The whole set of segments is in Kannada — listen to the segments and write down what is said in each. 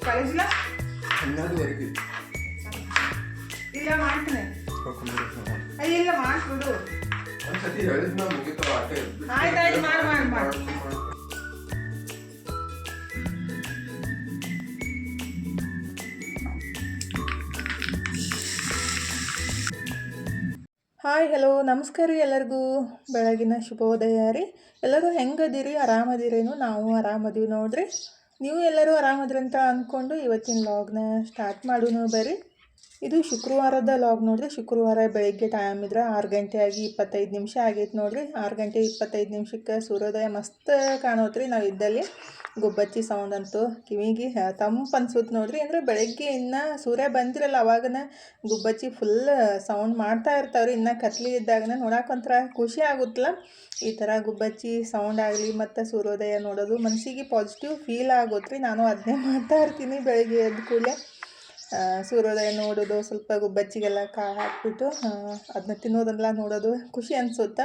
ಕಾಲೇಜಿಲ್ಲ 12ವರೆಗೆ ಇಲ್ಲ ಮಾಡ್ತೀನಿ. ಇಲ್ಲ ಮಾಡ್ಬಿಡು. ಒಂದ್ಸತಿ ಹೇಳಿದ್ ನಾ ಮುಗಿತಾವ ಆಟೆ. ಆಯ್ತಾಯ್ತು ಮಾಡಿ. ಹಾಯ್ ಹಲೋ ನಮಸ್ಕಾರ ರೀ ಎಲ್ಲರಿಗೂ. ಬೆಳಗಿನ ಶುಭೋದಯ ರೀ. ಎಲ್ಲರೂ ಹೆಂಗದಿರಿ, ಆರಾಮದಿರೇನು? ನಾವು ಆರಾಮದೀವಿ ನೋಡ್ರಿ. ನೀವು ಎಲ್ಲರೂ ಆರಾಮದ್ರಿ ಅಂತ ಅಂದ್ಕೊಂಡು ಇವತ್ತಿನ ಲಾಗ್ನ ಸ್ಟಾರ್ಟ್ ಮಾಡೋಣ ಬರ್ರಿ. ಇದು ಶುಕ್ರವಾರದ ಲಾಗ್ ನೋಡ್ರಿ. ಶುಕ್ರವಾರ ಬೆಳಗ್ಗೆ ಟೈಮ್ ಇದ್ರೆ 6 ಗಂಟೆ ಆಗಿ 25 ನಿಮಿಷ ಆಗೈತೆ ನೋಡ್ರಿ. 6 ಗಂಟೆ 25 ನಿಮಿಷಕ್ಕೆ ಸೂರ್ಯೋದಯ ಮಸ್ತ್ ಕಾಣೋತ್ರಿ. ನಾವು ಇದ್ದಲ್ಲಿ ಗುಬ್ಬಚ್ಚಿ ಸೌಂಡ್ ಅಂತೂ ಕಿವಿಗೆ ತಂಪು ಅನ್ಸುತ್ತೆ ನೋಡ್ರಿ. ಅಂದರೆ ಬೆಳಗ್ಗೆ ಇನ್ನು ಸೂರ್ಯ ಬಂದಿರಲ್ಲ ಅವಾಗನ ಗುಬ್ಬಚ್ಚಿ ಫುಲ್ ಸೌಂಡ್ ಮಾಡ್ತಾ ಇರ್ತಾವ್ರಿ. ಇನ್ನು ಕತ್ಲಿ ಇದ್ದಾಗನ ನೋಡೋಕೊಂಥರ ಖುಷಿ ಆಗುತ್ತಲ್ಲ ಈ ಥರ ಗುಬ್ಬಚ್ಚಿ ಸೌಂಡ್ ಆಗಲಿ ಮತ್ತು ಸೂರ್ಯೋದಯ ನೋಡೋದು ಮನಸ್ಸಿಗೆ ಪಾಸಿಟಿವ್ ಫೀಲ್ ಆಗುತ್ತೆ ರೀ. ನಾನು ಅದನ್ನೇ ಮಾಡ್ತಾ ಇರ್ತೀನಿ ಬೆಳಗ್ಗೆ ಎದ್ದ ಕೂಡಲೇ. ಸೂರ್ಯೋದಯ ನೋಡೋದು, ಸ್ವಲ್ಪ ಗುಬ್ಬಚ್ಚಿಗೆಲ್ಲ ಕಾಳು ಹಾಕ್ಬಿಟ್ಟು ಅದನ್ನ ತಿನ್ನೋದನ್ನೆಲ್ಲ ನೋಡೋದು ಖುಷಿ ಅನಿಸುತ್ತೆ.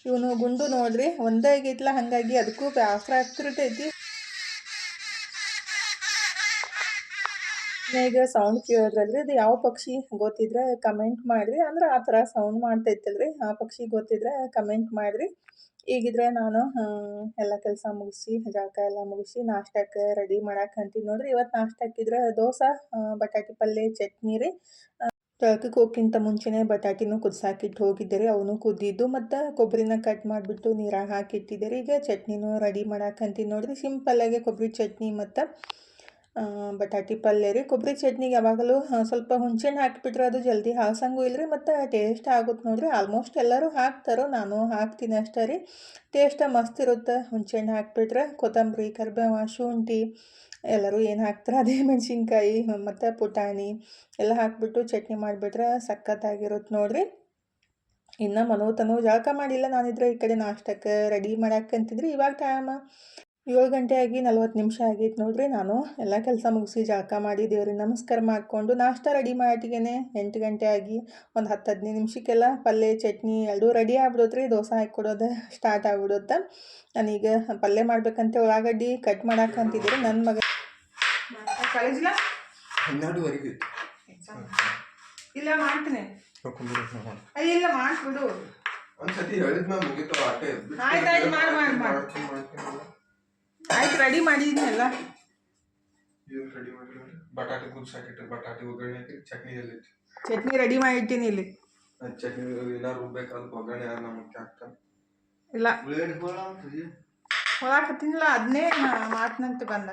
ಇವನು ಗುಂಡು ನೋಡ್ರಿ ಒಂದೇ ಆಗೈತಲ್ಲ, ಹಾಗಾಗಿ ಅದಕ್ಕೂ ಬೇಸರ ಆಗ್ತಿರ್ತೈತಿ. ಈಗ ಸೌಂಡ್ ಕೇಳಿದ್ರಲ್ರಿ, ಇದು ಯಾವ ಪಕ್ಷಿ ಗೊತ್ತಿದ್ರೆ ಕಮೆಂಟ್ ಮಾಡಿರಿ. ಅಂದ್ರೆ ಆ ಥರ ಸೌಂಡ್ ಮಾಡ್ತೈತಲ್ರಿ, ಆ ಪಕ್ಷಿ ಗೊತ್ತಿದ್ರೆ ಕಮೆಂಟ್ ಮಾಡಿರಿ. ಈಗಿದ್ರೆ ನಾನು ಎಲ್ಲ ಕೆಲಸ ಮುಗಿಸಿ ಜಳಕ ಎಲ್ಲ ಮುಗಿಸಿ ನಾಷ್ಟಕ್ಕೆ ರೆಡಿ ಮಾಡಕ್ಕೆ ಅಂತೀನಿ ನೋಡ್ರಿ. ಇವತ್ತು ನಾಷ್ಟಕ್ಕಿದ್ರೆ ದೋಸೆ, ಬಟಾಟಿ ಪಲ್ಯ, ಚಟ್ನಿ ರೀ. ಜಳಕಕ್ಕೆ ಹೋಗ್ಕಿಂತ ಮುಂಚೆನೇ ಬಟಾಟಿನೂ ಕುದಿಸಾಕಿಟ್ಟು ಹೋಗಿದ್ದೆ ರೀ. ಅವನು ಕುದ್ದಿದ್ದು ಮತ್ತು ಕೊಬ್ಬರಿನ ಕಟ್ ಮಾಡಿಬಿಟ್ಟು ನೀರಾಗ ಹಾಕಿಟ್ಟಿದ್ದೆ ರೀ. ಈಗ ಚಟ್ನಿನೂ ರೆಡಿ ಮಾಡಕ್ಕೆ ಅಂತೀನಿ ನೋಡ್ರಿ. ಸಿಂಪಲ್ಲಾಗಿ ಕೊಬ್ಬರಿ ಚಟ್ನಿ ಮತ್ತು ಬಟಾಟಿ ಪಲ್ಯ ರೀ. ಕೊಬ್ಬರಿ ಚಟ್ನಿಗೆ ಯಾವಾಗಲೂ ಸ್ವಲ್ಪ ಹುಣಸೆಹಣ್ಣು ಹಾಕಿಬಿಟ್ರೆ ಅದು ಜಲ್ದಿ ಹಾಸಂಗೂ ಇಲ್ಲರಿ ಮತ್ತು ಟೇಸ್ಟ್ ಆಗುತ್ತೆ ನೋಡ್ರಿ. ಆಲ್ಮೋಸ್ಟ್ ಎಲ್ಲರೂ ಹಾಕ್ತಾರೋ, ನಾನು ಹಾಕ್ತೀನಿ ಅಷ್ಟೇ ರೀ. ಟೇಸ್ಟ್ ಮಸ್ತ್ ಇರುತ್ತೆ ಹುಣಸೆಹಣ್ಣು ಹಾಕಿಬಿಟ್ರೆ. ಕೊತ್ತಂಬರಿ, ಕರಿಬೇವು, ಶುಂಠಿ ಎಲ್ಲರೂ ಏನು ಹಾಕ್ತಾರೆ ಅದೇ, ಮೆಣಸಿನ್ಕಾಯಿ ಮತ್ತು ಪುಟಾಣಿ ಎಲ್ಲ ಹಾಕಿಬಿಟ್ಟು ಚಟ್ನಿ ಮಾಡಿಬಿಟ್ರೆ ಸಖತ್ತಾಗಿರುತ್ತೆ ನೋಡ್ರಿ. ಇನ್ನು ಮನೋತನೂ ಜಳಕ ಮಾಡಿಲ್ಲ. ನಾನಿದ್ರೆ ಈ ಕಡೆ ನಾಷ್ಟಕ್ಕೆ ರೆಡಿ ಮಾಡಕ್ಕಂತಿದ್ರಿ. ಇವಾಗ ಟೈಮ್ 7 ಗಂಟೆ ಆಗಿ 40 ನಿಮಿಷ ಆಗೈತೆ ನೋಡ್ರಿ. ನಾನು ಎಲ್ಲ ಕೆಲಸ ಮುಗಿಸಿ ಜಳಕ ಮಾಡಿ ದೇವ್ರಿಗೆ ನಮಸ್ಕಾರ ಮಾಡಿಕೊಂಡು ನಾಷ್ಟ ರೆಡಿ ಮಾಡಿಗೇನೆ 8 ಗಂಟೆ ಆಗಿ ಒಂದು 10-15 ನಿಮಿಷಕ್ಕೆಲ್ಲ ಪಲ್ಯ ಚಟ್ನಿ ಎರಡೂ ರೆಡಿ ಆಗ್ಬಿಡುತ್ತೆ ರೀ. ದೋಸೆ ಹಾಕ್ಕೊಡೋದು ಸ್ಟಾರ್ಟ್ ಆಗ್ಬಿಡುತ್ತೆ. ನಾನೀಗ ಪಲ್ಯ ಮಾಡ್ಬೇಕಂತ ಉಳ್ಳಾಗಡ್ಡಿ ಕಟ್ ಮಾಡಕ್ಕಂತಿದ್ದೀರಿ. ನನ್ನ ಮಗ ಕಾಲೇಜಿಲ್ಲ 12ವರೆಗೆ ಇಲ್ಲ ಮಾಡ್ತೀನಿ. ಇಲ್ಲ ಮಾಡ್ಬಿಡು. ಒಂದ್ಸತಿ ಹೇಳಿದ್ ನಾ ಮುಗಿತಾವ ಆಟೆ. ಆಯ್ತಾಯ್ತು ಆಯ್ತು ರೆಡಿ ಮಾಡಿದ್ದೀನಿ ಎಲ್ಲ. ರೆಡಿ ಮಾಡಿ ಬಟಾಟೆ ಕುದಿಸಾಕಿಟ್ಟು ಬಟಾಟೆ ಒಗ್ಗರಣೆ ಹಾಕಿ ಚಟ್ನಿ ರೆಡಿ ಮಾಡಿಟ್ಟಿನಿ ಇಲ್ಲಿ. ಚಟ್ನಿ ಇಲ್ಲ ರುಬ್ಬೇಕಾದ್ರೆ ಒಗ್ಗರಣೆ ಯಾರು ನಮಗೆ ಹಾಕ್ತಾನೆ ಇಲ್ಲ ಹೊಳಾಕತ್ತೀನಿಲ್ಲ, ಅದನ್ನೇ ಮಾತನಂತ ಬಂದ.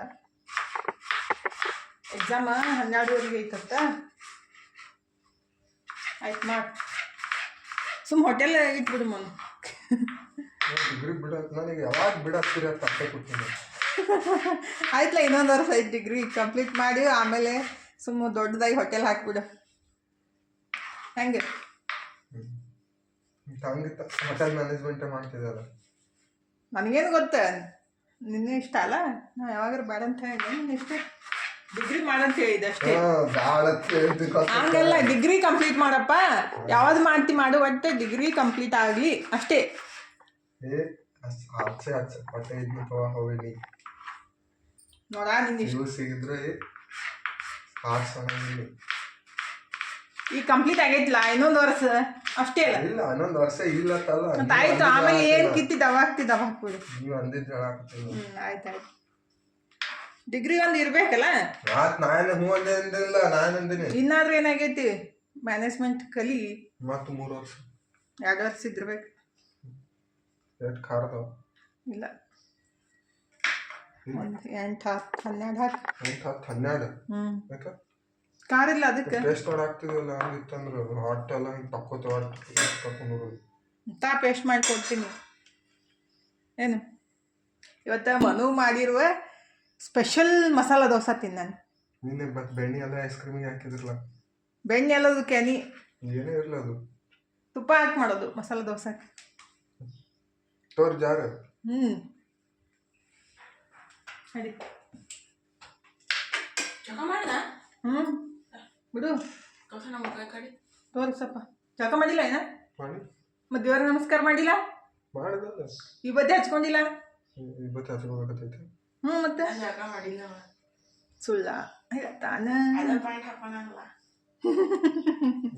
ಎಕ್ಸಾಮ 12ವರೆಗೆ ಐತತ್ತ. ಆಯ್ತು ಮಾಡಿ ಸುಮ್ಮ ಹೋಟೆಲ್ ಇಟ್ಬಿಡು ಮನ್. ಡಿಗ್ರಿ ಬಿಡಕ್ಕೆ ನನಗೆ ಯಾವಾಗ ಬಿಡಾಕ್ತೀರಿ ಅಂತ ಅಷ್ಟೇ ಕೊಡ್ತೀನಿ. ಆಯ್ತಲ್ಲ, ಇನ್ನೊಂದು ವರ್ಷ ಐದು ಡಿಗ್ರಿ ಕಂಪ್ಲೀಟ್ ಮಾಡಿ ಆಮೇಲೆ ಸುಮ್ಮ ದೊಡ್ಡದಾಗಿ ಹೋಟೆಲ್ ಹಾಕ್ಬಿಡು. ಹೆಂಗೆ ಹೋಟೆಲ್ ಮ್ಯಾನೇಜ್ಮೆಂಟ್ ಮಾಡ್ತಿದ್ದಲ್ಲ. ನನಗೇನು ಗೊತ್ತ, ನಿನ್ನೆ ಇಷ್ಟ ಅಲ್ಲ. ನಾ ಯಾವಾಗಾರು ಬೇಡ ಅಂತ ಹೇಳಿದೆ, ನಿನ್ನ ಇಷ್ಟ ಡಿಗ್ರಿ ಮಾಡಂತ ಹೇಳಿದೆ ಅಷ್ಟೇ. ಹಂಗಲ್ಲ, ಡಿಗ್ರಿ ಕಂಪ್ಲೀಟ್ ಮಾಡಪ್ಪ. ಯಾವ್ದು ಮಾಡ್ತಿ ಮಾಡು, ಒಟ್ಟು ಡಿಗ್ರಿ ಕಂಪ್ಲೀಟ್ ಆಗಲಿ ಅಷ್ಟೇ. ನೋಡ ನಿನ್ನ ಇಷ್ಟ. ಸಿಗಿದ್ರೆ ಈಗ ಕಂಪ್ಲೀಟ್ ಆಗೈತಿಲ್ಲ, ಇನ್ನೊಂದು ವರ್ಷ ಅಷ್ಟೇ ಅಲ್ಲ. ಇಲ್ಲ ಇನ್ನೊಂದು ವರ್ಷ ಇಲ್ಲ ಮತ್ತೆ ಆಯ್ತು. ಆಮೇಲೆ ಏನು ಕಿತ್ತಿದ್ದು ಅವಾಗ ಹಾಕ್ಬಿಡು. ನೀವು ಅಂದಿದ್ದು ಆಯ್ತಾಯ್ತು. ಡಿಗ್ರಿ ಒಂದು ಇರ್ಬೇಕಲ್ಲ. ನಾನು ಹ್ಞೂ ಅಂದಿಲ್ಲ, ನಾನು ಅಂದಿನಿ. ಇನ್ನಾದ್ರೂ ಏನಾಗೈತಿ, ಮ್ಯಾನೇಜ್ಮೆಂಟ್ ಕಲಿ. ಮತ್ತು 3 ವರ್ಷ 2 ವರ್ಷ ಇದ್ದಿರ್ಬೇಕು. ಎಷ್ಟು ಖಾರದವ? ಇಲ್ಲ, ಒಂದು 8 10 12 ಹಾಕಿ. 8 10 12 ಖಾರ ಇಲ್ಲ ಅದಕ್ಕೆ. ಪೇಸ್ಟ್ ಮಾಡಿ ಹಾಕ್ತಿದ್ವಲ್ಲ, ಹಂಗಿತ್ತಂದ್ರೆ ಹೊಟ್ಟೆ ಎಲ್ಲ ಹಿಂಗೆ ತಕ್ಕೊಂಡು ಪೇಸ್ಟ್ ಮಾಡಿ ಕೊಡ್ತೀನಿ. ಏನು ಇವತ್ತು ಮನು ಮಾಡಿರುವ ಸ್ಪೆಷಲ್ ಮಸಾಲ ದೋಸೆ ತಿನ್ನು ನಾನು. ನಿನ್ನೆ ಮತ್ತೆ ಬೆಣ್ಣೆ ಎಲ್ಲ ಐಸ್ ಕ್ರೀಮಿಗೆ ಹಾಕಿದ್ರಲ್ಲ. ಬೆಣ್ಣೆ ಎಲ್ಲದು ಕೆನಿ ಏನೇ ಇರಲ್ಲ, ಅದು ತುಪ್ಪ ಹಾಕಿ ಮಾಡೋದು ಮಸಾಲ ದೋಸೆ. ತೋರ್ ಜಾಗ ನಡಿ ಬಿಡು. ತೋರಿಸಪ್ಪ. ಜಳಕ ಮಾಡಿಲ್ಲ ಏನ? ಮತ್ತೆ ದೇವ್ರ ನಮಸ್ಕಾರ ಮಾಡಿಲ್ಲ? ಮಾಡಿದಲ್ಲ. ವಿಭೂತಿ ಹಚ್ಕೊಂಡಿಲ್ಲ? ವಿಭೂತಿ ಹಚ್ಕೋಬೇಕೈತೆ. ಮತ್ತೆ ಸುಳ್ಳ ಹೇಳ್ತಾನ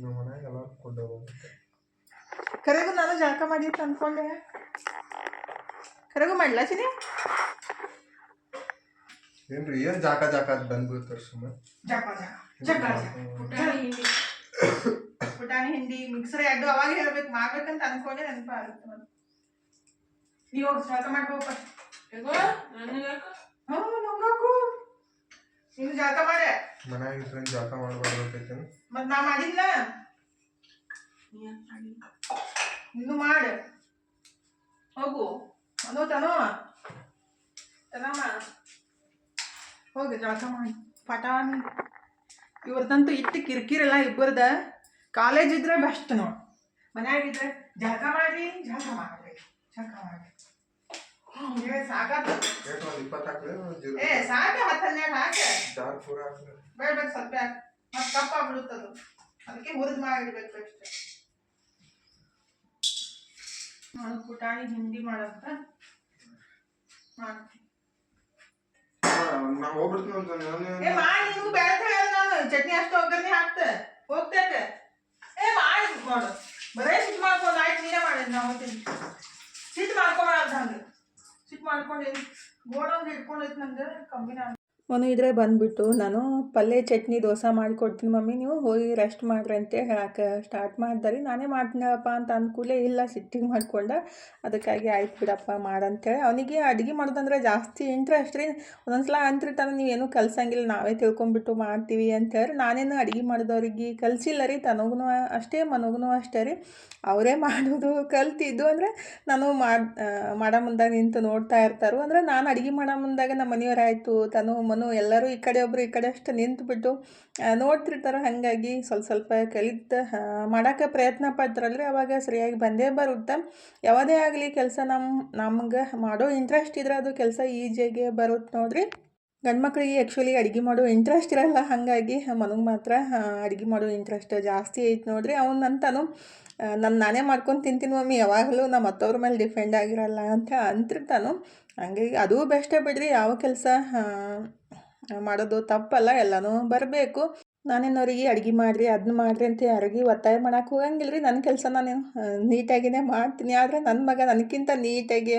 ನಮ್ಮ ಮನ್ಯಾಗ ಎಲ್ಲ ಕೊಡ್ಡೋದು ಕರೆಗೂ ನಾನು ಜಳಕ ಮಾಡಿತ್ತು ಅಂದ್ಕೊಂಡೆ ಕರೆಗೂ ಮಾಡ್ಲಾ ಚಿನಿ ಏನ್ರಿ ಏನ್ ಜಾಕ ಅಂತ ಬಂದ್ಬಿಡ್ತಾರ ಸುಮ್ಮನೆ ಪುಟಾಣಿ ಹಿಂಡಿ ಮಿಕ್ಸರ್ ಎರಡು ಅವಾಗ ಹೇಳ್ಬೇಕು ಮಾಡ್ಬೇಕಂತ ಅನ್ಕೊಂಡೆ ನೆನಪಾಗುತ್ತೆ ನಾನು ನೀವು ಜಳಕ ಮಾಡ್ಬೇಕು ನೀನು ಜಳಕ ಮಾಡೆ ಮನ್ಯಾಗ ಇಟ್ಕೊಂಡು ಜಾಕ ಮಾಡ್ಬಾರ್ದು ಮತ್ ನಾ ಮಾಡಿಲ್ಲ ಇನ್ನು ಮಾಡ ಹೋಗು ಅನೋ ತನೋ ಹೋಗಿ ಜಳಕ ಮಾಡಿ ಪಟಾಣಿ ಇವ್ರದಂತೂ ಇಟ್ಟು ಕಿರಿಕಿರಲ್ಲ ಇಬ್ಬರದ ಕಾಲೇಜ್ ಇದ್ರೆ ಬೆಸ್ಟ್ ನೋಡಿ ಮನ್ಯಾಗಿದ್ರೆ ಜಳಕ ಮಾಡ್ರಿ ಸಾಕಾತ ಸಾಕ 10-12 ಹಾಕ ಬೇಡ ಸ್ವಲ್ಪ ಮತ್ತೆ ಕಪ್ಪ ಬಿಡುತ್ತದು ಅದಕ್ಕೆ ಹುರಿದು ಮಾಡಿಡ್ಬೇಕು ಅಷ್ಟೇ ನಾನು ಪುಟಾಣಿ ಹಿಂಡಿ ಮಾಡಂತ ಮಾಡ್ತೀನಿ ಮಾಡಿ ನೀವು ಬೇಡ ನಾನು ಚಟ್ನಿ ಅಷ್ಟು ಒಗ್ಗರಣೆ ಹಾಕ್ತ ಹೋಗ್ತೇನೆ ಮಾಡಿ ನೋಡು ಬರೇ ಸಿಟ್ಟು ಮಾಡ್ಕೊಂಡು ಆಯ್ತು ನೀನೇ ಮಾಡಿದ್ ನಾವು ಸಿಟ್ಟು ಮಾಡ್ಕೊಂಬಾರ್ದು ಹಂಗೆ ಸಿಟ್ಟು ಮಾಡ್ಕೊಂಡು ಗೋಡೊಂದು ಹಿಡ್ಕೊಂಡೈತಿ ನಂದು ಕಮ್ಮಿನ ಮನು ಇದ್ರೆ ಬಂದುಬಿಟ್ಟು ನಾನು ಪಲ್ಯ ಚಟ್ನಿ ದೋಸೆ ಮಾಡಿಕೊಡ್ತೀನಿ ಮಮ್ಮಿ ನೀವು ಹೋಗಿ ರೆಸ್ಟ್ ಮಾಡ್ರಿ ಅಂತ ಹೇಳಕ್ಕೆ ಸ್ಟಾರ್ಟ್ ಮಾಡ್ದಾರಿ ನಾನೇ ಮಾಡ್ತೀನಪ್ಪ ಅಂತ ಅಂದ್ಕೂಡಲೇ ಇಲ್ಲ ಸಿಟ್ಟಿಂಗ್ ಮಾಡ್ಕೊಂಡ ಅದಕ್ಕಾಗಿ ಆಯ್ತು ಬಿಡಪ್ಪ ಮಾಡಂತೇಳಿ ಅವನಿಗೆ ಅಡುಗೆ ಮಾಡೋದಂದ್ರೆ ಜಾಸ್ತಿ ಇಂಟ್ರೆಸ್ಟ್ ರೀ ಒಂದೊಂದ್ಸಲ ಅಂತಿರ್ತಾನೆ ನೀವೇನು ಕಲ್ಸಂಗಿಲ್ಲ ನಾವೇ ತಿಳ್ಕೊಂಬಿಟ್ಟು ಮಾಡ್ತೀವಿ ಅಂತೇಳಿ ನಾನೇನು ಅಡುಗೆ ಮಾಡಿದವ್ರಿಗೆ ಕಲಿಸಿಲ್ಲ ರೀ ತನಗೂ ಅಷ್ಟೇ ಮನಗೂ ಅಷ್ಟೇ ರೀ ಅವರೇ ಮಾಡೋದು ಕಲ್ತಿದ್ದು ಅಂದರೆ ನಾನು ಮಾಡೋ ಮುಂದಾಗ ನಿಂತು ನೋಡ್ತಾ ಇರ್ತಾರೋ ಅಂದರೆ ನಾನು ಅಡುಗೆ ಮಾಡೋ ಮುಂದಾಗ ನಮ್ಮ ಮನೆಯವರಾಯಿತು ತನು ಮನು ಎಲ್ಲರೂ ಈ ಕಡೆ ಒಬ್ಬರು ಈ ಕಡೆ ಅಷ್ಟು ನಿಂತುಬಿಟ್ಟು ನೋಡ್ತಿರ್ತಾರೆ ಹಾಗಾಗಿ ಸ್ವಲ್ಪ ಕಲಿತು ಮಾಡೋಕ್ಕೆ ಪ್ರಯತ್ನ ಪಡ್ತಾರಲ್ರಿ ಅವಾಗ ಸರಿಯಾಗಿ ಬಂದೇ ಬರುತ್ತೆ ಯಾವುದೇ ಆಗಲಿ ಕೆಲಸ ನಮ್ಗೆ ಮಾಡೋ ಇಂಟ್ರೆಸ್ಟ್ ಇದ್ರೆ ಅದು ಕೆಲಸ ಈಜಿಯಾಗಿ ಬರುತ್ತೆ ನೋಡ್ರಿ ಗಂಡು ಮಕ್ಕಳಿಗೆ ಆ್ಯಕ್ಚುಲಿ ಅಡುಗೆ ಮಾಡೋ ಇಂಟ್ರೆಸ್ಟ್ ಇರಲ್ಲ ಹಾಗಾಗಿ ಮನಗೆ ಮಾತ್ರ ಅಡುಗೆ ಮಾಡೋ ಇಂಟ್ರೆಸ್ಟ್ ಜಾಸ್ತಿ ಐತೆ ನೋಡ್ರಿ ಅವನಂತಾನು ನಾನೇ ಮಾಡ್ಕೊಂಡು ತಿಂತೀನಿ ಮಮ್ಮಿ ಯಾವಾಗಲೂ ನಮ್ಮ ಮತ್ತವ್ರ ಮೇಲೆ ಡಿಪೆಂಡ್ ಆಗಿರಲ್ಲ ಅಂತ ಅಂತಿರ್ತಾನು ಹಂಗಾಗಿ ಅದೂ ಬೆಸ್ಟೇ ಬಿಡ್ರಿ ಯಾವ ಕೆಲಸ ಮಾಡೋದು ತಪ್ಪಲ್ಲ ಎಲ್ಲನೂ ಬರಬೇಕು ನಾನೇನವ್ರಿಗೆ ಅಡುಗೆ ಮಾಡಿರಿ ಅದನ್ನ ಮಾಡಿರಿ ಅಂತ ಯಾರಿಗೂ ಒತ್ತಾಯ ಮಾಡೋಕೆ ಹೋಗಂಗಿಲ್ಲ ರೀ ನನ್ನ ಕೆಲಸ ನಾನು ನೀಟಾಗಿಯೇ ಮಾಡ್ತೀನಿ ಆದರೆ ನನ್ನ ಮಗ ನನಗಿಂತ ನೀಟಾಗಿ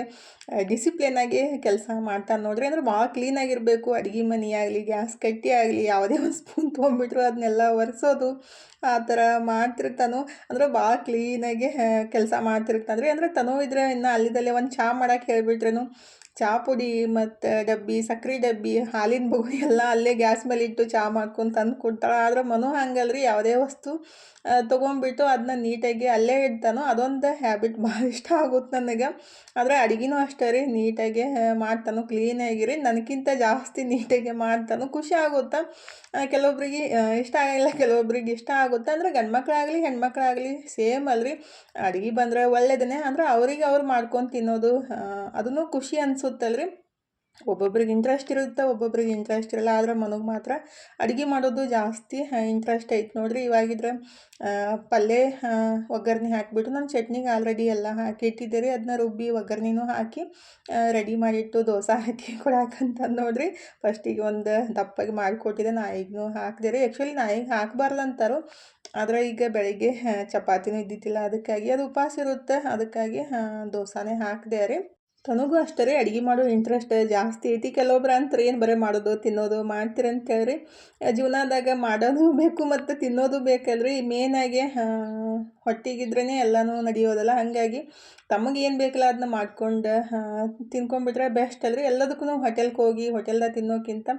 ಡಿಸಿಪ್ಲಿನಾಗಿ ಕೆಲಸ ಮಾಡ್ತಾನೆ ನೋಡ್ರಿ ಅಂದ್ರೆ ಭಾಳ ಕ್ಲೀನಾಗಿರಬೇಕು ಅಡುಗೆ ಮನೆ ಆಗಲಿ ಗ್ಯಾಸ್ ಕಟ್ಟಿ ಆಗಲಿ ಯಾವುದೇ ಒಂದು ಸ್ಪೂನ್ ತೊಗೊಂಬಿಟ್ರು ಅದನ್ನೆಲ್ಲ ಒರೆಸೋದು ಆ ಥರ ಮಾಡ್ತಿರ್ತಾನು ಅಂದ್ರೆ ಭಾಳ ಕ್ಲೀನಾಗಿ ಕೆಲಸ ಮಾಡ್ತಿರ್ತಾನೆ ರೀ ಅಂದರೆ ತನೋ ಇದ್ರೆ ಇನ್ನು ಅಲ್ಲಿದಲ್ಲೇ ಒಂದು ಚಹಾ ಮಾಡೋಕೆ ಹೇಳಿಬಿಟ್ರೇನು ಚಹಾ ಪುಡಿ ಮತ್ತು ಡಬ್ಬಿ ಸಕ್ರೆ ಡಬ್ಬಿ ಹಾಲಿನ ಬೊಗಣಿ ಎಲ್ಲ ಅಲ್ಲೇ ಗ್ಯಾಸ್ ಮೇಲೆ ಇಟ್ಟು ಚಹಾ ಮಾಡ್ಕೊಂಡು ತಂದು ಕೊಡ್ತಾಳೆ ಆದರೆ ಮನು ಹಂಗಲ್ರಿ ಯಾವುದೇ ವಸ್ತು ತೊಗೊಂಡ್ಬಿಟ್ಟು ಅದನ್ನ ನೀಟಾಗಿ ಅಲ್ಲೇ ಇಡ್ತಾನೋ ಅದೊಂದು ಹ್ಯಾಬಿಟ್ ಭಾಳ ಇಷ್ಟ ಆಗುತ್ತೆ ನನಗೆ ಆದರೆ ಅಡುಗೆನೂ ಅಷ್ಟೇ ರೀ ನೀಟಾಗಿ ಮಾಡ್ತಾನೋ ಕ್ಲೀನಾಗಿರಿ ನನಗಿಂತ ಜಾಸ್ತಿ ನೀಟಾಗಿ ಮಾಡ್ತಾನೋ ಖುಷಿ ಆಗುತ್ತೆ ಕೆಲವೊಬ್ರಿಗೆ ಇಷ್ಟ ಆಗಿಲ್ಲ ಕೆಲವೊಬ್ರಿಗೆ ಇಷ್ಟ ಆಗುತ್ತೆ ಅಂದರೆ ಗಂಡು ಮಕ್ಕಳಾಗಲಿ ಹೆಣ್ಮಕ್ಳಾಗಲಿ ಸೇಮ್ ಅಲ್ರಿ ಅಡುಗೆ ಬಂದರೆ ಒಳ್ಳೆಯದೇ ಅಂದ್ರೆ ಅವ್ರಿಗೆ ಅವ್ರು ಮಾಡ್ಕೊಂಡು ತಿನ್ನೋದು ಅದೂ ಖುಷಿ ಅನಿಸುತ್ತಲ್ರಿ ಒಬ್ಬೊಬ್ರಿಗೆ ಇಂಟ್ರೆಸ್ಟ್ ಇರುತ್ತೆ ಒಬ್ಬೊಬ್ರಿಗೆ ಇಂಟ್ರೆಸ್ಟ್ ಇರಲ್ಲ ಆದರೆ ಮನಗೆ ಮಾತ್ರ ಅಡುಗೆ ಮಾಡೋದು ಜಾಸ್ತಿ ಇಂಟ್ರೆಸ್ಟ್ ಐತೆ ನೋಡ್ರಿ ಇವಾಗಿದ್ರೆ ಪಲ್ಯ ಒಗ್ಗರಣೆ ಹಾಕಿಬಿಟ್ಟು ನಾನು ಚಟ್ನಿಗೆ ಆಲ್ರೆಡಿ ಎಲ್ಲ ಹಾಕಿ ಇಟ್ಟಿದ್ದೆ ರೀ ಅದನ್ನ ರುಬ್ಬಿ ಒಗ್ಗರಣೆನೂ ಹಾಕಿ ರೆಡಿ ಮಾಡಿಟ್ಟು ದೋಸೆ ಹಾಕಿ ಕೊಡಾಕಂತ ನೋಡ್ರಿ ಫಸ್ಟಿಗೆ ಒಂದು ದಪ್ಪಾಗಿ ಮಾಡಿಕೊಟ್ಟಿದ್ದೆ ನಾಯಿಗೂ ಹಾಕಿದೆ ರೀ ಆ್ಯಕ್ಚುಲಿ ನಾಯಿಗೆ ಹಾಕಬಾರ್ದು ಅಂತಾರೋ ಆದರೆ ಈಗ ಬೆಳಗ್ಗೆ ಚಪಾತಿನೂ ಇದ್ದಿದ್ದಿಲ್ಲ ಅದಕ್ಕಾಗಿ ಅದು ಉಪವಾಸ ಇರುತ್ತೆ ಅದಕ್ಕಾಗಿ ದೋಸೆನೇ ಹಾಕಿದೆ ರೀ ತನಗೂ ಅಷ್ಟೇ ರೀ ಅಡುಗೆ ಮಾಡೋ ಇಂಟ್ರೆಸ್ಟ್ ಜಾಸ್ತಿ ಐತಿ ಕೆಲವೊಬ್ರು ಅಂತಾರೆ ಏನು ಬರೀ ಮಾಡೋದು ತಿನ್ನೋದು ಮಾಡ್ತೀರಿ ಅಂತ ಹೇಳ್ರಿ ಜೀವನದಾಗ ಮಾಡೋದು ಬೇಕು ಮತ್ತು ತಿನ್ನೋದು ಬೇಕಲ್ರಿ ಮೇನಾಗಿ ಹೊಟ್ಟೆಗಿದ್ರೇ ಎಲ್ಲನೂ ನಡೆಯೋದಲ್ಲ ಹಾಗಾಗಿ ತಮಗೇನು ಬೇಕಲ್ಲ ಅದನ್ನ ಮಾಡ್ಕೊಂಡು ತಿನ್ಕೊಂಡ್ಬಿಟ್ರೆ ಬೆಸ್ಟ್ ಅಲ್ರಿ ಎಲ್ಲದಕ್ಕೂ ಹೋಟೆಲ್ಗೆ ಹೋಗಿ ಹೋಟೆಲ್ದಾಗ ತಿನ್ನೋಕ್ಕಿಂತ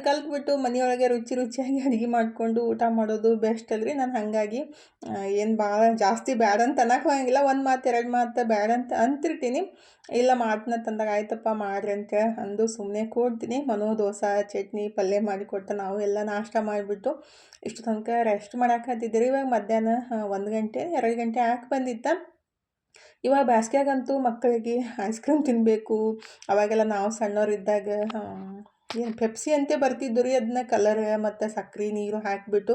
ಕಲ್ತ್ಬಿಟ್ಟು ಮನೆಯೊಳಗೆ ರುಚಿಯಾಗಿ ಅಡುಗೆ ಮಾಡಿಕೊಂಡು ಊಟ ಮಾಡೋದು ಬೆಸ್ಟ್ ಅಲ್ರಿ ನಾನು ಹಾಗಾಗಿ ಏನು ಭಾಳ ಜಾಸ್ತಿ ಬ್ಯಾಡ ಅಂತ ಅನ್ನಕ್ಕೆ ಹೋಗಂಗಿಲ್ಲ ಒಂದು ಮಾತು ಎರಡು ಮಾತು ಬ್ಯಾಡ ಅಂತ ಅಂತಿರ್ತೀನಿ ಇಲ್ಲ ಮಾಡ್ತೀನಿ ತಂದಾಗ ಆಯ್ತಪ್ಪ ಮಾಡ್ರಿ ಅಂತೇಳಿ ಅಂದು ಸುಮ್ಮನೆ ಕೊಡ್ತೀನಿ ಮನು ದೋಸೆ ಚಟ್ನಿ ಪಲ್ಯ ಮಾಡಿಕೊಟ್ಟು ನಾವು ಎಲ್ಲ ನಾಷ್ಟ ಮಾಡಿಬಿಟ್ಟು ಇಷ್ಟು ತನಕ ರೆಸ್ಟ್ ಮಾಡಾಕತ್ತಿದ್ದೀರಿ ಇವಾಗ ಮಧ್ಯಾಹ್ನ 1 ಗಂಟೆ 2 ಗಂಟೆ ಹಾಕಿ ಬಂದಿತ್ತ ಇವಾಗ ಬೇಸ್ಗ್ಯಾಗಂತೂ ಮಕ್ಕಳಿಗೆ ಐಸ್ ಕ್ರೀಮ್ ತಿನ್ನಬೇಕು ಅವಾಗೆಲ್ಲ ನಾವು ಸಣ್ಣವರಿದ್ದಾಗ ಏನು ಪೆಪ್ಸಿ ಅಂತೆ ಬರ್ತಿದ್ದು ರೀ ಅದನ್ನ ಕಲರ್ ಮತ್ತು ಸಕ್ಕರೆ ನೀರು ಹಾಕಿಬಿಟ್ಟು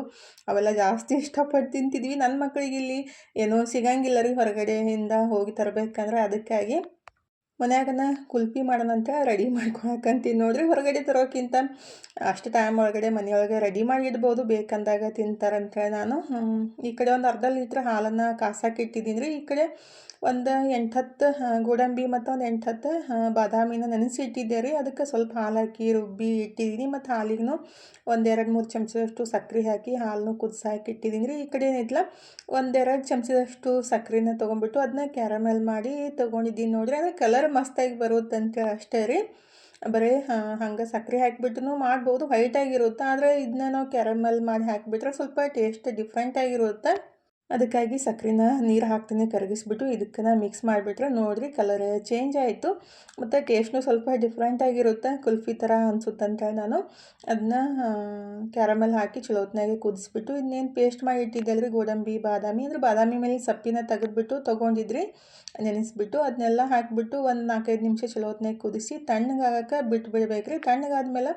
ಅವೆಲ್ಲ ಜಾಸ್ತಿ ಇಷ್ಟಪಟ್ಟು ತಿಂತಿದ್ವಿ ನನ್ನ ಮಕ್ಕಳಿಗೆ ಇಲ್ಲಿ ಏನೂ ಸಿಗಂಗಿಲ್ಲ ರೀ ಹೊರಗಡೆಯಿಂದ ಹೋಗಿ ತರಬೇಕಂದ್ರೆ ಅದಕ್ಕಾಗಿ ಮನ್ಯಾಗನ ಕುಲ್ಫಿ ಮಾಡೋಣಂತ ರೆಡಿ ಮಾಡ್ಕೊಳಕಂತೀನಿ ನೋಡ್ರಿ. ಹೊರಗಡೆ ತರೋಕ್ಕಿಂತ ಅಷ್ಟು ಟೈಮ್ ಒಳಗಡೆ ಮನೆಯೊಳಗೆ ರೆಡಿ ಮಾಡಿ ಇಡ್ಬೋದು, ಬೇಕಂದಾಗ ತಿಂತಾರಂತೇಳಿ ನಾನು ಈ ಕಡೆ ಒಂದು ಅರ್ಧ ಲೀಟ್ರ್ ಹಾಲನ್ನು ಕಾಸಕ್ಕೆ ಇಟ್ಟಿದ್ದೀನಿ ರೀ. ಈ ಕಡೆ ಒಂದು 8-10 ಗೋಡಂಬಿ ಮತ್ತು ಒಂದು 8-10 ಬಾದಾಮಿನ ನೆನೆಸಿ ಇಟ್ಟಿದ್ದೆ ರೀ. ಅದಕ್ಕೆ ಸ್ವಲ್ಪ ಹಾಲು ಹಾಕಿ ರುಬ್ಬಿ ಇಟ್ಟಿದ್ದೀನಿ. ಮತ್ತು ಹಾಲಿಗೂ ಒಂದು 2-3 ಚಮಚದಷ್ಟು ಸಕ್ಕರೆ ಹಾಕಿ ಹಾಲನ್ನು ಕುದಿಸಾಕಿ ಇಟ್ಟಿದ್ದೀನಿ ರೀ. ಈ ಕಡೆ ಏನಿಲ್ಲ 1-2 ಚಮಚದಷ್ಟು ಸಕ್ಕರೆನ ತೊಗೊಂಡ್ಬಿಟ್ಟು ಅದನ್ನ ಕ್ಯಾರಮೆಲ್ ಮಾಡಿ ತೊಗೊಂಡಿದ್ದೀನಿ ನೋಡಿರಿ. ಅಂದರೆ ಕಲರ್ ಮಸ್ತಾಗಿ ಬರುತ್ತಂತೇಳಿ ಅಷ್ಟೇ ರೀ. ಬರೀ ಹಂಗೆ ಸಕ್ಕರೆ ಹಾಕಿಬಿಟ್ಟು ಮಾಡ್ಬೋದು, ವೈಟಾಗಿರುತ್ತೆ. ಆದರೆ ಇದನ್ನ ನಾವು ಕ್ಯಾರಮೆಲ್ ಮಾಡಿ ಹಾಕಿಬಿಟ್ರೆ ಸ್ವಲ್ಪ ಟೇಸ್ಟ್ ಡಿಫ್ರೆಂಟಾಗಿರುತ್ತೆ. ಅದಕ್ಕಾಗಿ ಸಕ್ಕರೆನ ನೀರು ಹಾಕ್ತೀನಿ ಕರಗಿಸ್ಬಿಟ್ಟು ಇದಕ್ಕೆ ಮಿಕ್ಸ್ ಮಾಡಿಬಿಟ್ರೆ ನೋಡಿರಿ ಕಲರ್ ಚೇಂಜ್ ಆಯಿತು. ಮತ್ತು ಟೇಸ್ಟ್ನೂ ಸ್ವಲ್ಪ ಡಿಫ್ರೆಂಟಾಗಿರುತ್ತೆ, ಕುಲ್ಫಿ ಥರ ಅನಿಸುತ್ತಂತೇಳಿ ನಾನು ಅದನ್ನ ಕ್ಯಾರಮೆಲ್ ಹಾಕಿ ಚಲೋತ್ನಾಗೆ ಕುದಿಸ್ಬಿಟ್ಟು ಇದನ್ನೇನು ಪೇಸ್ಟ್ ಮಾಡಿ ಇಟ್ಟಿದ್ದೆಲ್ಲ ರೀ ಗೋಡಂಬಿ ಬಾದಾಮಿ, ಅಂದರೆ ಬಾದಾಮಿ ಮೇಲೆ ಸಪ್ಪಿನ ತೆಗೆದ್ಬಿಟ್ಟು ತೊಗೊಂಡಿದ್ರಿ ನೆನೆಸ್ಬಿಟ್ಟು ಅದನ್ನೆಲ್ಲ ಹಾಕಿಬಿಟ್ಟು ಒಂದು 4-5 ನಿಮಿಷ ಚಲೋತ್ನಾಗೆ ಕುದಿಸಿ ತಣ್ಣಗಾಗಕ್ಕೆ ಬಿಟ್ಟು ಬಿಡ್ಬೇಕು ರೀ. ತಣ್ಣಗಾದ್ಮೇಲೆ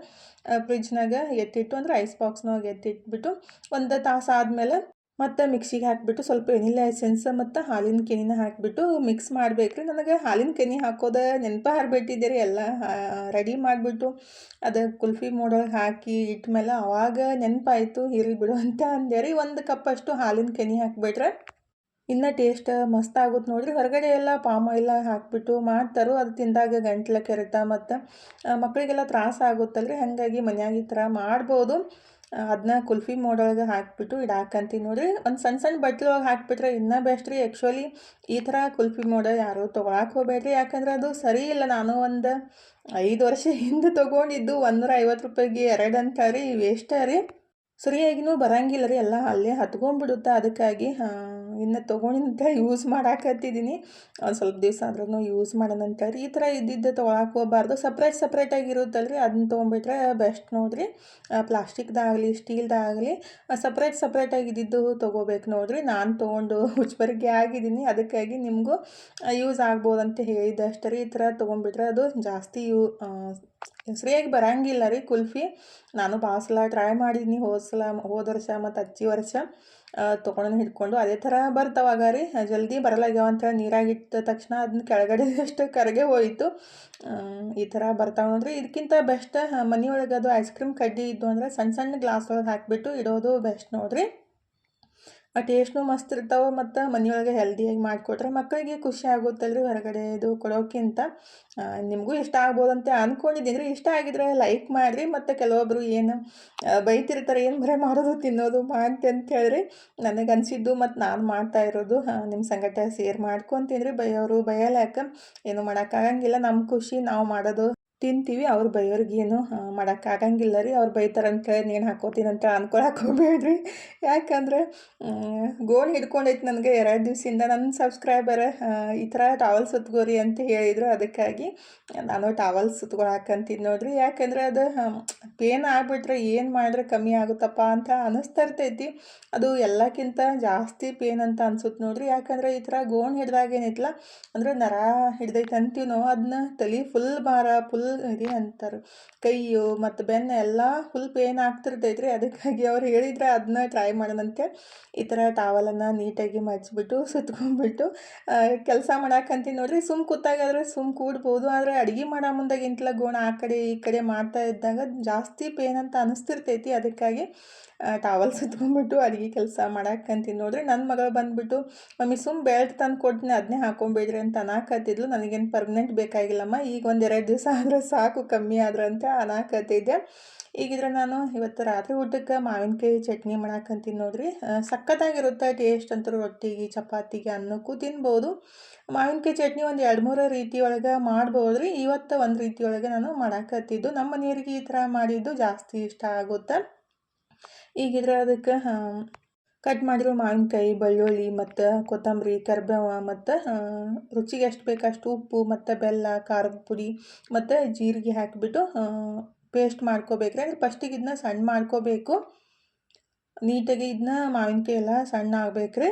ಫ್ರಿಜ್ನಾಗ ಎತ್ತಿಟ್ಟು, ಅಂದರೆ ಐಸ್ ಬಾಕ್ಸ್ನಾಗ ಎತ್ತಿಟ್ಬಿಟ್ಟು 1 ತಾಸು ಆದಮೇಲೆ ಮತ್ತು ಮಿಕ್ಸಿಗೆ ಹಾಕಿಬಿಟ್ಟು ಸ್ವಲ್ಪ ವೆನಿಲಾ ಎಸೆನ್ಸ್ ಮತ್ತು ಹಾಲಿನ ಕೆನೆನ ಹಾಕಿಬಿಟ್ಟು ಮಿಕ್ಸ್ ಮಾಡ್ಬೇಕು ರೀ. ನನಗೆ ಹಾಲಿನ ಕೆನೆ ಹಾಕೋದು ನೆನಪ ಹಾರಿಬಿಟ್ಟಿದ್ದೆ ರೀ. ಎಲ್ಲ ರೆಡಿ ಮಾಡಿಬಿಟ್ಟು ಅದು ಕುಲ್ಫಿ ಮೋಡೊಳಗೆ ಹಾಕಿ ಇಟ್ಮೇಲೆ ಆವಾಗ ನೆನಪಾಯಿತು ಇರಲಿ ಬಿಡು ಅಂತ ಅಂದೆ ರೀ. 1 ಕಪ್ಪಷ್ಟು ಹಾಲಿನ ಕೆನೆ ಹಾಕಿಬಿಟ್ರೆ ಇನ್ನೂ ಟೇಸ್ಟ್ ಮಸ್ತ್ ಆಗುತ್ತೆ ನೋಡಿರಿ. ಹೊರಗಡೆ ಎಲ್ಲ ಪಾಮ್ ಆಯಿಲ್ ಹಾಕಿಬಿಟ್ಟು ಮಾಡ್ತಾರೋ ಅದು ತಿಂದಾಗ ಗಂಟ್ಲು ಕೆರೆತ ಮತ್ತು ಮಕ್ಕಳಿಗೆಲ್ಲ ತ್ರಾಸ ಆಗುತ್ತಲ್ಲ ರೀ. ಹಾಗಾಗಿ ಮನ್ಯಾಗ ಈ ಥರ ಮಾಡ್ಬೋದು. ಅದನ್ನ ಕುಲ್ಫಿ ಮೋಡೊಳಗೆ ಹಾಕಿಬಿಟ್ಟು ಇಡಾಕಂತೀನಿ ನೋಡಿರಿ. ಒಂದು ಸಣ್ಣ ಬಟ್ಲೊಳಗೆ ಹಾಕಿಬಿಟ್ರೆ ಇನ್ನೂ ಬೆಸ್ಟ್ ರೀ. ಆ್ಯಕ್ಚುಲಿ ಈ ಥರ ಕುಲ್ಫಿ ಮೋಡ ಯಾರೂ ತೊಗೊಳಕ್ಕೆ ಹೋಗಬೇಡ್ರಿ, ಯಾಕಂದ್ರೆ ಅದು ಸರಿ ಇಲ್ಲ. ನಾನು ಒಂದು 5 ವರ್ಷ ಹಿಂದೆ ತೊಗೊಂಡಿದ್ದು ₹150ಗೆ 2 ಅಂತ ರೀ, ವೇಷ್ಟ ರೀ. ಸರಿಯಾಗಿನೂ ಬರಂಗಿಲ್ಲ ರೀ, ಎಲ್ಲ ಅಲ್ಲೇ ಹತ್ಕೊಂಡ್ಬಿಡುತ್ತೆ. ಅದಕ್ಕಾಗಿ ಇನ್ನು ತೊಗೊಂಡಿನಂತೇಳಿ ಯೂಸ್ ಮಾಡಾಕತ್ತಿದ್ದೀನಿ. ಒಂದು ಸ್ವಲ್ಪ ದಿವಸ ಆದ್ರೂ ಯೂಸ್ ಮಾಡೋಣ ಅಂತೇಳಿ. ಈ ಥರ ಇದ್ದಿದ್ದು ತೊಗೊಳಕ್ಕೆ ಹೋಗಬಾರ್ದು. ಸಪ್ರೇಟಾಗಿರುತ್ತಲ್ಲ ರೀ, ಅದನ್ನ ತೊಗೊಂಬಿಟ್ರೆ ಬೆಸ್ಟ್ ನೋಡಿರಿ. ಪ್ಲಾಸ್ಟಿಕ್ದಾಗಲಿ ಸ್ಟೀಲ್ದಾಗಲಿ ಸಪ್ರೇಟಾಗಿ ಇದ್ದಿದ್ದು ತೊಗೋಬೇಕು ನೋಡಿರಿ. ನಾನು ತೊಗೊಂಡು ಹುಚ್ಚಬರ್ಗೆ ಆಗಿದ್ದೀನಿ, ಅದಕ್ಕಾಗಿ ನಿಮಗೂ ಯೂಸ್ ಆಗ್ಬೋದಂತ ಹೇಳಿದ್ದೆ ಅಷ್ಟೇ ರೀ. ಈ ಥರ ತೊಗೊಂಡ್ಬಿಟ್ರೆ ಅದು ಜಾಸ್ತಿ ಸರಿಯಾಗಿ ಬರಂಗಿಲ್ಲ ರೀ ಕುಲ್ಫಿ. ನಾನು ಭಾಳ ಸಲ ಟ್ರೈ ಮಾಡಿದ್ದೀನಿ, ಹೋದ ವರ್ಷ ಮತ್ತು ಅಚ್ಚಿ ವರ್ಷ ತೊಗೊಂಡು ಹಿಡ್ಕೊಂಡು ಅದೇ ಥರ ಬರ್ತಾವಾಗ ರೀ. ಜಲ್ದಿ ಬರಲಾಗ್ಯಾವ ಅಂತೇಳಿ ನೀರಾಗಿಟ್ಟ ತಕ್ಷಣ ಅದನ್ನ ಕೆಳಗಡೆ ಅಷ್ಟು ಕರಗೆ ಹೋಯಿತು. ಈ ಥರ ಬರ್ತಾವೆ ನೋಡಿರಿ. ಇದಕ್ಕಿಂತ ಬೆಸ್ಟ್ ಮನೆಯೊಳಗೆ ಅದು ಐಸ್ ಕ್ರೀಮ್ ಕಡ್ಡಿ ಇದ್ದು ಅಂದರೆ ಸಣ್ಣ ಗ್ಲಾಸ್ ಒಳಗೆ ಹಾಕಿಬಿಟ್ಟು ಇಡೋದು ಬೆಸ್ಟ್ ನೋಡಿರಿ. ಆ ಟೇಸ್ಟ್ನೂ ಮಸ್ತ್ ಇರ್ತಾವೆ ಮತ್ತು ಮನೆಯೊಳಗೆ ಹೆಲ್ದಿಯಾಗಿ ಮಾಡಿಕೊಟ್ರೆ ಮಕ್ಕಳಿಗೆ ಖುಷಿ ಆಗುತ್ತಲ್ಲ ರೀ ಹೊರಗಡೆ ಇದು ಕೊಡೋಕ್ಕಿಂತ. ನಿಮಗೂ ಇಷ್ಟ ಆಗ್ಬೋದಂತ ಅಂದ್ಕೊಂಡಿದ್ದೀನಿ ರೀ. ಇಷ್ಟ ಆಗಿದ್ರೆ ಲೈಕ್ ಮಾಡಿರಿ. ಮತ್ತು ಕೆಲವೊಬ್ಬರು ಏನು ಬೈತಿರ್ತಾರೆ, ಏನು ಬರೀ ಮಾಡೋದು ತಿನ್ನೋದು ಮಾಡ್ತಿ ಅಂತ ಹೇಳಿರಿ. ನನಗೆ ಅನಿಸಿದ್ದು ಮತ್ತು ನಾನು ಮಾಡ್ತಾ ಇರೋದು ನಿಮ್ಮ ಸಂಗಟ ಶೇರ್ ಮಾಡ್ಕೊತೀನಿ ರೀ. ಬೈಯೋರು ಬೈಯಲ್ಲ, ಯಾಕೆ ಏನೂ ಮಾಡೋಕ್ಕಾಗಂಗಿಲ್ಲ. ನಮ್ಮ ಖುಷಿ ನಾವು ಮಾಡೋದು ತಿಂತೀವಿ. ಅವ್ರು ಬೈಯೋರ್ಗೇನು ಮಾಡೋಕ್ಕಾಗಂಗಿಲ್ಲ ರೀ. ಅವ್ರು ಬೈತಾರಂತೇಳಿ ನೇಣು ಹಾಕ್ಕೋತೀನಿ ಅಂತ ಅಂದ್ಕೊಳಕ್ಕೆ ಹೋಗಬೇಡ್ರಿ. ಯಾಕಂದ್ರೆ ಗೋಣ್ ಹಿಡ್ಕೊಂಡೈತೆ ನನಗೆ 2 ದಿವಸದಿಂದ. ನನ್ನ ಸಬ್ಸ್ಕ್ರೈಬರ್ ಈ ಥರ ಟವಲ್ ಸುತ್ಕೋರಿ ಅಂತ ಹೇಳಿದರು. ಅದಕ್ಕಾಗಿ ನಾನು ಟವಲ್ ಸುತ್ಕೊಳಕಂತೀನಿ ನೋಡಿರಿ. ಯಾಕಂದರೆ ಅದು ಪೇನ್ ಆಗಿಬಿಟ್ರೆ ಏನು ಮಾಡಿದ್ರೆ ಕಮ್ಮಿ ಆಗುತ್ತಪ್ಪ ಅಂತ ಅನ್ನಿಸ್ತಿರ್ತೈತಿ. ಅದು ಎಲ್ಲಕ್ಕಿಂತ ಜಾಸ್ತಿ ಪೇನ್ ಅಂತ ಅನ್ಸುತ್ತೆ ನೋಡಿರಿ. ಯಾಕಂದರೆ ಈ ಥರ ಗೋಣ್ ಹಿಡ್ದಾಗ ಏನೈತಲ್ಲ, ಅಂದರೆ ನರ ಹಿಡ್ದೈತೆ ಅಂತೀವಿ ನಾವು, ಅದನ್ನ ತಲೆ ಫುಲ್ ಭಾರ ಫುಲ್ ಇದು ಅಂತಾರೆ, ಕೈಯು ಮತ್ತು ಬೆನ್ನು ಎಲ್ಲ ಫುಲ್ ಪೇನ್ ಆಗ್ತಿರ್ತೈತೆ ರೀ. ಅದಕ್ಕಾಗಿ ಅವ್ರು ಹೇಳಿದ್ರೆ ಅದನ್ನ ಟ್ರೈ ಮಾಡೋಣಂತೆ ಈ ಥರ ಟಾವಲನ್ನು ನೀಟಾಗಿ ಮಡ್ಚಿಬಿಟ್ಟು ಸುತ್ಕೊಂಡ್ಬಿಟ್ಟು ಕೆಲಸ ಮಾಡಾಕಂತೀನಿ ನೋಡಿರಿ. ಕೂತಾಗಾದ್ರೆ ಕೂಡ್ಬೋದು. ಆದರೆ ಅಡುಗೆ ಮಾಡೋ ಮುಂದಾಗಿಂತಲ ಗೋಣ ಆ ಕಡೆ ಈ ಕಡೆ ಮಾಡ್ತಾ ಇದ್ದಾಗ ಜಾಸ್ತಿ ಪೇನ್ ಅಂತ ಅನಿಸ್ತಿರ್ತೈತಿ. ಅದಕ್ಕಾಗಿ ಟಾವಲ್ ಸುತ್ಕೊಂಡ್ಬಿಟ್ಟು ಅಡುಗೆ ಕೆಲಸ ಮಾಡಾಕಂತೀನಿ ನೋಡಿರಿ. ನನ್ನ ಮಗಳು ಬಂದುಬಿಟ್ಟು ಮಮ್ಮಿ ಬೆಲ್ಟ್ ತಂದು ಕೊಡ್ತೀನಿ ಅದನ್ನೇ ಹಾಕೊಂಬಿಡ್ರಿ ಅಂತ ಅನ್ನಕತ್ತಿದ್ಲು. ನನಗೇನು ಪರ್ಮನೆಂಟ್ ಬೇಕಾಗಿಲ್ಲಮ್ಮ, ಈಗ 1-2 ದಿವಸ ಆದರೆ ಸಾಕು ಕಮ್ಮಿ ಆದ್ರೆ ಅಂತ ಅನ್ನಕತ್ತಿದ್ದೆ. ಈಗಿದ್ರೆ ನಾನು ಇವತ್ತು ರಾತ್ರಿ ಊಟಕ್ಕೆ ಮಾವಿನಕಾಯಿ ಚಟ್ನಿ ಮಾಡಾಕಂತೀನಿ ನೋಡಿರಿ. ಸಖತ್ತಾಗಿರುತ್ತೆ ಟೇಸ್ಟ್ ಅಂತೂ. ರೊಟ್ಟಿಗೆ ಚಪಾತಿಗೆ ಅನ್ನಕ್ಕೂ ತಿನ್ಬೋದು. ಮಾವಿನಕಾಯಿ ಚಟ್ನಿ ಒಂದು 2-3 ರೀತಿ ಒಳಗೆ ಮಾಡ್ಬೋದು ರೀ. ಇವತ್ತು ಒಂದು ರೀತಿ ಒಳಗೆ ನಾನು ಮಾಡಾಕತ್ತಿದ್ದು. ನಮ್ಮ ಮನೆಯವರಿಗೆ ಈ ಥರ ಮಾಡಿದ್ದು ಜಾಸ್ತಿ ಇಷ್ಟ ಆಗುತ್ತೆ. ಈಗಿದ್ರೆ ಅದಕ್ಕೆ ಕಟ್ ಮಾಡಿರೋ ಮಾವಿನಕಾಯಿ, ಬೆಳ್ಳುಳ್ಳಿ ಮತ್ತು ಕೊತ್ತಂಬರಿ, ಕರಿಬೇವು ಮತ್ತು ರುಚಿಗೆ ಎಷ್ಟು ಬೇಕಷ್ಟು ಉಪ್ಪು ಮತ್ತು ಬೆಲ್ಲ, ಖಾರದ ಪುಡಿ ಮತ್ತು ಜೀರಿಗೆ ಹಾಕಿಬಿಟ್ಟು ಪೇಸ್ಟ್ ಮಾಡ್ಕೋಬೇಕ್ರಿ. ಅಂದರೆ ಫಸ್ಟಿಗೆ ಇದನ್ನ ಸಣ್ಣ ಮಾಡ್ಕೋಬೇಕು ನೀಟಾಗಿ. ಇದನ್ನ ಮಾವಿನಕಾಯಿ ಎಲ್ಲ ಸಣ್ಣ ಆಗ್ಬೇಕ್ರಿ.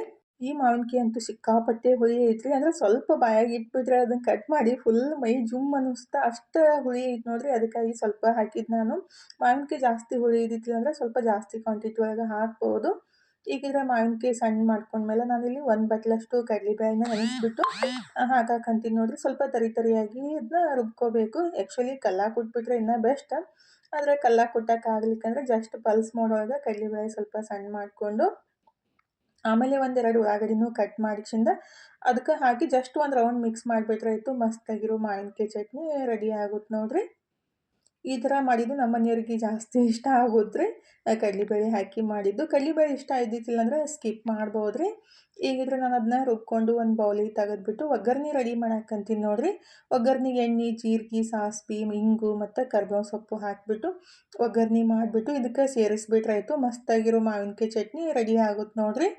ಈ ಮಾವಿನಕಾಯಿ ಅಂತೂ ಸಿಕ್ಕಾಪಟ್ಟೆ ಹುಳಿ ಐತ್ರಿ. ಅಂದರೆ ಸ್ವಲ್ಪ ಬಾಯಾಗಿ ಇಟ್ಬಿಟ್ರೆ ಅದನ್ನು ಕಟ್ ಮಾಡಿ ಫುಲ್ ಮೈ ಜುಮ್ ಅನ್ನಿಸ್ತಾ ಅಷ್ಟು ಹುಳಿ ಐತೆ ನೋಡಿರಿ. ಅದಕ್ಕಾಗಿ ಸ್ವಲ್ಪ ಹಾಕಿದ್ದು ನಾನು. ಮಾವಿನಕಾಯಿ ಜಾಸ್ತಿ ಹುಳಿ ಇದ್ದಿತ್ತಿಲ್ಲ ಅಂದರೆ ಸ್ವಲ್ಪ ಜಾಸ್ತಿ ಕ್ವಾಂಟಿಟಿ ಒಳಗೆ ಹಾಕ್ಬೋದು. ಈಗಿದ್ರೆ ಮಾವಿನಕಾಯಿ ಸಣ್ಣ ಮಾಡ್ಕೊಂಡ್ಮೇಲೆ ನಾನಿಲ್ಲಿ 1 ಬಟ್ಲಷ್ಟು ಕಡ್ಲೆಬೇಳೆನ ನೆನೆಸ್ಬಿಟ್ಟು ಹಾಕಾಕಂತೀನಿ ನೋಡಿರಿ. ಸ್ವಲ್ಪ ತರಿ ತರಿಯಾಗಿ ಇದನ್ನ ರುಬ್ಕೋಬೇಕು. ಆ್ಯಕ್ಚುಲಿ ಕಲ್ಲಾಗ ಕುಟ್ಬಿಟ್ರೆ ಇನ್ನೂ ಬೆಸ್ಟ್. ಆದರೆ ಕಲ್ಲಾಗ ಕುಟ್ಟೋಕ್ಕಾಗ್ಲಿಕ್ಕಂದ್ರೆ ಜಸ್ಟ್ ಪಲ್ಸ್ ಮೋಡೊಳಗೆ ಕಡ್ಲೆಬೇಳೆ ಸ್ವಲ್ಪ ಸಣ್ಣ ಮಾಡಿಕೊಂಡು ಆಮೇಲೆ ಒಂದೆರಡು ಉಳ್ಳಾಗಡ್ಡಿನೂ ಕಟ್ ಮಾಡಿಸಿಂದ ಅದಕ್ಕೆ ಹಾಕಿ ಜಸ್ಟ್ ಒಂದು ರೌಂಡ್ ಮಿಕ್ಸ್ ಮಾಡಿಬಿಟ್ರೆ ಆಯಿತು. ಮಸ್ತಾಗಿರೋ ಮಾವಿನಕಾಯಿ ಚಟ್ನಿ ರೆಡಿ ಆಗುತ್ತೆ ನೋಡಿರಿ. ಈ ಥರ ಮಾಡಿದ್ದು ನಮ್ಮ ಮನೆಯವ್ರಿಗೆ ಜಾಸ್ತಿ ಇಷ್ಟ ಆಗುತ್ತೆ ರೀ. ಕಡ್ಲೆಬೇಳೆ ಹಾಕಿ ಮಾಡಿದ್ದು. ಕಡ್ಲೆಬೇಳೆ ಇಷ್ಟ ಇದ್ದಿದ್ದಿಲ್ಲ ಅಂದ್ರೆ ಸ್ಕಿಪ್ ಮಾಡ್ಬೋದು ರೀ. ಈಗಿದ್ರೆ ನಾನು ಅದನ್ನ ರುಬ್ಕೊಂಡು ಒಂದು ಬೌಲಿಗೆ ತೆಗೆದ್ಬಿಟ್ಟು ಒಗ್ಗರಣೆ ರೆಡಿ ಮಾಡಾಕಂತೀನಿ ನೋಡಿರಿ. ಒಗ್ಗರ್ನಿಗೆ ಎಣ್ಣೆ, ಜೀರಿಗೆ, ಸಾಸ್ವೆ, ಇಂಗು ಮತ್ತು ಕರ್ಬೇವು ಸೊಪ್ಪು ಹಾಕಿಬಿಟ್ಟು ಒಗ್ಗರಣೆ ಮಾಡಿಬಿಟ್ಟು ಇದಕ್ಕೆ ಸೇರಿಸ್ಬಿಟ್ರೆ ಆಯಿತು. ಮಸ್ತಾಗಿರೋ ಮಾವಿನಕಾಯಿ ಚಟ್ನಿ ರೆಡಿ ಆಗುತ್ತೆ ನೋಡಿರಿ.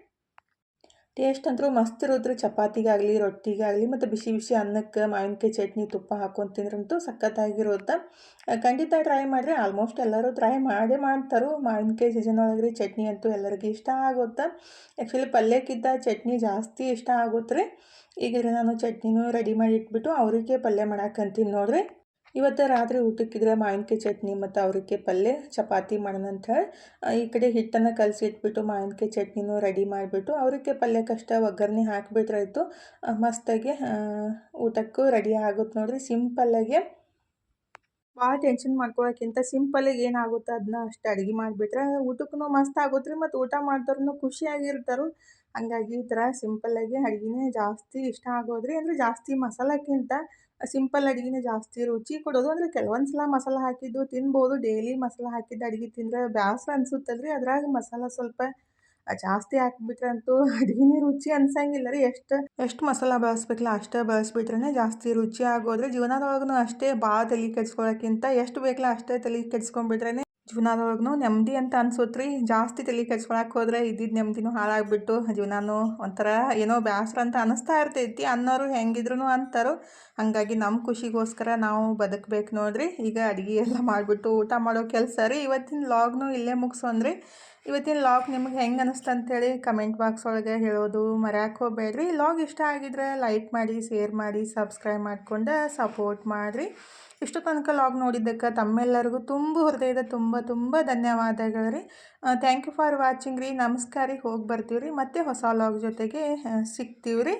ಟೇಸ್ಟ್ ಅಂತೂ ಮಸ್ತ್ ಇರುತ್ತೆ. ಚಪಾತಿಗಾಗಲಿ, ರೊಟ್ಟಿಗಾಗಲಿ ಮತ್ತು ಬಿಸಿ ಬಿಸಿ ಅನ್ನಕ್ಕೆ ಮಾವಿನಕಾಯಿ ಚಟ್ನಿ ತುಪ್ಪ ಹಾಕ್ಕೊಂಡು ತಿಂದ್ರಂತೂ ಸಖತ್ತಾಗಿರುತ್ತೆ. ಖಂಡಿತ ಟ್ರೈ ಮಾಡಿರಿ. ಆಲ್ಮೋಸ್ಟ್ ಎಲ್ಲರೂ ಟ್ರೈ ಮಾಡೇ ಮಾಡ್ತಾರೆ. ಮಾವಿನಕಾಯಿ ಸೀಸನ್ ಒಳಗೆ ಚಟ್ನಿ ಅಂತೂ ಎಲ್ಲರಿಗೂ ಇಷ್ಟ ಆಗುತ್ತೆ. ಆ್ಯಕ್ಚುಲಿ ಪಲ್ಯಕ್ಕಿಂತ ಚಟ್ನಿ ಜಾಸ್ತಿ ಇಷ್ಟ ಆಗುತ್ತೆ ರೀ. ಈಗಿದ್ರೆ ನಾನು ಚಟ್ನಿನೂ ರೆಡಿ ಮಾಡಿ ಇಟ್ಬಿಟ್ಟು ಅವ್ರಿಗೆ ಪಲ್ಯ ಮಾಡಾಕಂತೀನಿ ನೋಡಿರಿ. ಇವತ್ತು ರಾತ್ರಿ ಊಟಕ್ಕಿದ್ರೆ ಮಾವಿನಕಾಯಿ ಚಟ್ನಿ ಮತ್ತು ಅವ್ರಿಗೆ ಪಲ್ಯ ಚಪಾತಿ ಮಾಡೋಣ ಅಂತ ಹೇಳಿ ಈ ಕಡೆ ಹಿಟ್ಟನ್ನು ಕಲಸಿ ಇಟ್ಬಿಟ್ಟು ಮಾವಿನಕಾಯಿ ಚಟ್ನಿನೂ ರೆಡಿ ಮಾಡಿಬಿಟ್ಟು ಅವ್ರಿಗೆ ಪಲ್ಯಕ್ಕಷ್ಟೇ ಒಗ್ಗರಣೆ ಹಾಕಿಬಿಟ್ರಾಯ್ತು. ಮಸ್ತಾಗಿ ಊಟಕ್ಕೂ ರೆಡಿ ಆಗುತ್ತೆ ನೋಡಿರಿ. ಸಿಂಪಲ್ಲಾಗಿ ಭಾಳ ಟೆನ್ಷನ್ ಮಾಡ್ಕೊಳ್ಳೋಕ್ಕಿಂತ ಸಿಂಪಲ್ಲಾಗಿ ಏನಾಗುತ್ತೆ ಅದನ್ನ ಅಷ್ಟು ಅಡುಗೆ ಮಾಡಿಬಿಟ್ರೆ ಊಟಕ್ಕೂ ಮಸ್ತ್ ಆಗುತ್ತೆ ರೀ. ಮತ್ತು ಊಟ ಮಾಡ್ದವ್ರೂ ಖುಷಿಯಾಗಿರ್ತಾರೆ. ಹಂಗಾಗಿ ಈ ಥರ ಸಿಂಪಲ್ಲಾಗಿ ಅಡುಗೆನೇ ಜಾಸ್ತಿ ಇಷ್ಟ ಆಗೋದ್ರಿ. ಅಂದರೆ ಜಾಸ್ತಿ ಮಸಾಲಕ್ಕಿಂತ ಸಿಂಪಲ್ ಅಡುಗೆನೇ ಜಾಸ್ತಿ ರುಚಿ ಕೊಡೋದು. ಅಂದರೆ ಕೆಲವೊಂದು ಸಲ ಮಸಾಲ ಹಾಕಿದ್ದು ತಿನ್ಬೋದು. ಡೈಲಿ ಮಸಾಲ ಹಾಕಿದ್ದು ಅಡುಗೆ ತಿಂದರೆ ಬೇಸರ ಅನ್ಸುತ್ತಲ್ರಿ. ಅದ್ರಾಗ ಮಸಾಲ ಸ್ವಲ್ಪ ಜಾಸ್ತಿ ಹಾಕಿಬಿಟ್ರೆ ಅಂತೂ ಅಡುಗೆನೇ ರುಚಿ ಅನ್ಸಂಗಿಲ್ಲ ರೀ. ಎಷ್ಟು ಮಸಾಲ ಬಳಸ್ಬೇಕಲ್ಲ ಅಷ್ಟೇ ಬಳಸ್ಬಿಟ್ರೆ ಜಾಸ್ತಿ ರುಚಿ ಆಗೋದ್ರೆ. ಜೀವನದೊಳಗೂ ಅಷ್ಟೇ ಭಾಳ ತಲೆ ಕೆಡ್ಸ್ಕೊಳ್ಳೋಕ್ಕಿಂತ ಎಷ್ಟು ಬೇಕಲ್ಲ ಅಷ್ಟೇ ತಲೆ ಕೆಡ್ಸ್ಕೊಂಡ್ಬಿಟ್ರೆ ಜೀವನದೊಳಗೂ ನೆಮ್ಮದಿ ಅಂತ ಅನ್ಸುತ್ತೆ ರೀ. ಜಾಸ್ತಿ ತಲೆ ಕೆಡ್ಸ್ಕೊಳಕ್ಕೆ ಹೋದರೆ ಇದ್ದಿದ್ದು ನೆಮ್ಮದಿನೂ ಹಾಳಾಗ್ಬಿಟ್ಟು ಜೀವನನೂ ಒಂಥರ ಏನೋ ಬೇಸರ ಅಂತ ಅನ್ನಿಸ್ತಾ ಇರ್ತೈತಿ. ಅನ್ನೋರು ಹೆಂಗಿದ್ರು ಅಂತಾರೋ. ಹಾಗಾಗಿ ನಮ್ಮ ಖುಷಿಗೋಸ್ಕರ ನಾವು ಬದುಕಬೇಕು ನೋಡಿರಿ. ಈಗ ಅಡುಗೆ ಎಲ್ಲ ಮಾಡಿಬಿಟ್ಟು ಊಟ ಮಾಡೋ ಕೆಲಸ ರೀ. ಇವತ್ತಿನ ಲಾಗ್ನೂ ಇಲ್ಲೇ ಮುಗಿಸೋಣ್ರಿ. ಇವತ್ತಿನ ಲಾಗ್ ನಿಮ್ಗೆ ಹೆಂಗೆ ಅನ್ನಿಸ್ತು ಅಂತೇಳಿ ಕಮೆಂಟ್ ಬಾಕ್ಸ್ ಒಳಗೆ ಹೇಳೋದು ಮರೆಯೋಕೆ ಹೋಗಬೇಡ್ರಿ. ಲಾಗ್ ಇಷ್ಟ ಆಗಿದ್ರೆ ಲೈಕ್ ಮಾಡಿ, ಶೇರ್ ಮಾಡಿ, ಸಬ್ಸ್ಕ್ರೈಬ್ ಮಾಡಿಕೊಂಡು ಸಪೋರ್ಟ್ ಮಾಡಿರಿ. ಇಷ್ಟು ತನಕ ಲಾಗ್ ನೋಡಿದ್ದಕ್ಕೆ ತಮ್ಮೆಲ್ಲರಿಗೂ ಹೃದಯದ ತುಂಬ ಧನ್ಯವಾದಗಳು ರೀ. ಥ್ಯಾಂಕ್ ಯು ಫಾರ್ ವಾಚಿಂಗ್ ರೀ. ನಮಸ್ಕಾರ ರೀ. ಹೋಗಿ ಬರ್ತೀವಿ ರೀ. ಮತ್ತೆ ಹೊಸ ಲಾಗ್ ಜೊತೆಗೆ ಸಿಗ್ತೀವಿ ರೀ.